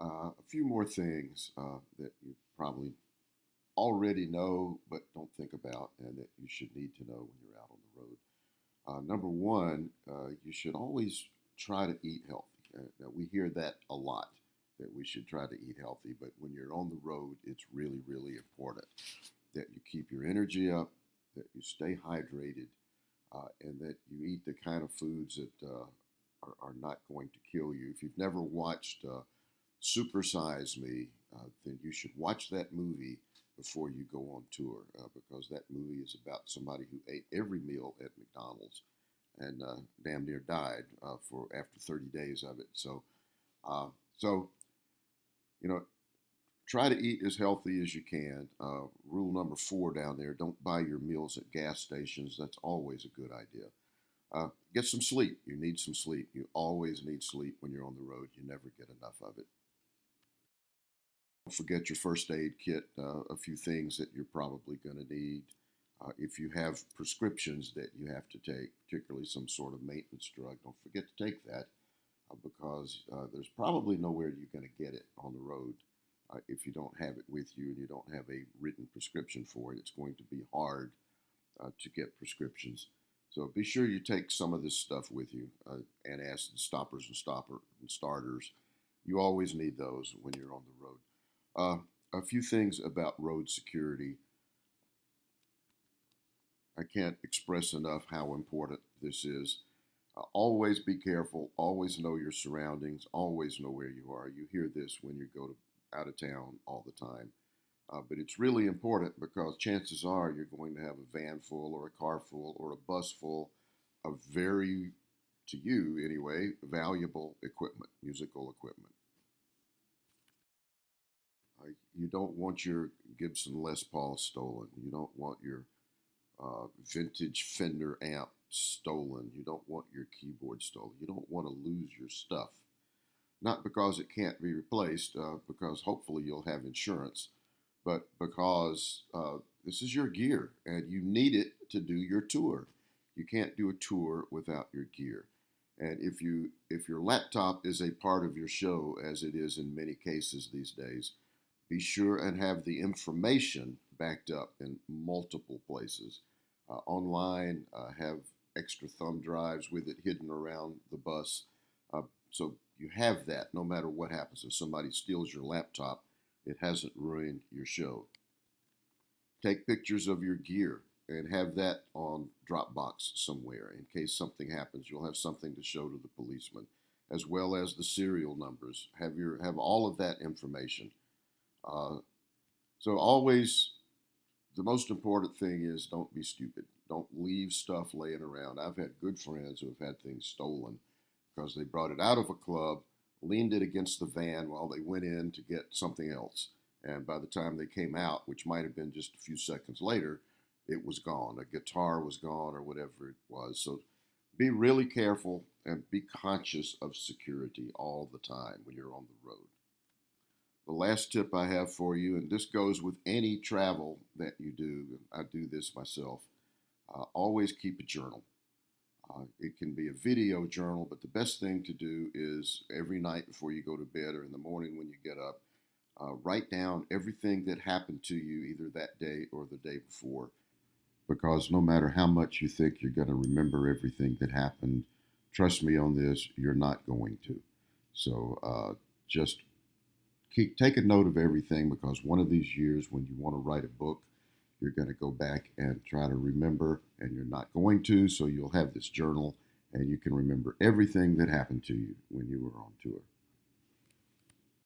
A few more things that you probably already know but don't think about and that you should need to know when you're out on the road. Number one, you should always try to eat healthy. Now, we hear that a lot, that we should try to eat healthy, but when you're on the road, it's really, really important that you keep your energy up, that you stay hydrated, and that you eat the kind of foods that are not going to kill you. If you've never watched Super Size Me, then you should watch that movie before you go on tour because that movie is about somebody who ate every meal at McDonald's and damn near died for after 30 days of it. Uh, so you know, try to eat as healthy as you can. Rule number 4 down there: don't buy your meals at gas stations. That's always a good idea. Get some sleep. You need some sleep. You always need sleep when you're on the road. You never get enough of it. Don't forget your first aid kit, a few things that you're probably going to need. If you have prescriptions that you have to take, particularly some sort of maintenance drug, don't forget to take that because there's probably nowhere you're going to get it on the road. If you don't have it with you and you don't have a written prescription for it, it's going to be hard to get prescriptions. So be sure you take some of this stuff with you and ask the stoppers and starters. You always need those when you're on the road. A few things about road security. I can't express enough how important this is. Always be careful. Always know your surroundings. Always know where you are. You hear this when you go to out of town all the time. But it's really important because chances are you're going to have a van full or a car full or a bus full of very, to you anyway, valuable equipment, musical equipment. You don't want your Gibson Les Paul stolen. You don't want your vintage Fender amp stolen. You don't want your keyboard stolen. You don't want to lose your stuff. Not because it can't be replaced, because hopefully you'll have insurance, but because this is your gear and you need it to do your tour. You can't do a tour without your gear. And if your laptop is a part of your show, as it is in many cases these days, be sure and have the information backed up in multiple places. Online, have extra thumb drives with it hidden around the bus. So you have that no matter what happens. If somebody steals your laptop, it hasn't ruined your show. Take pictures of your gear and have that on Dropbox somewhere. In case something happens, you'll have something to show to the policeman, as well as the serial numbers. Have all of that information. Uh, so always, the most important thing is don't be stupid. Don't leave stuff laying around. I've had good friends who have had things stolen because they brought it out of a club, leaned it against the van while they went in to get something else. And by the time they came out, which might have been just a few seconds later, it was gone. A guitar was gone or whatever it was. So be really careful and be conscious of security all the time when you're on the road. The last tip I have for you, and this goes with any travel that you do, I do this myself, always keep a journal. It can be a video journal, but the best thing to do is every night before you go to bed or in the morning when you get up, write down everything that happened to you either that day or the day before. Because no matter how much you think you're going to remember everything that happened, trust me on this, you're not going to. So just take a note of everything because one of these years when you want to write a book, you're going to go back and try to remember, and you're not going to. So you'll have this journal and you can remember everything that happened to you when you were on tour.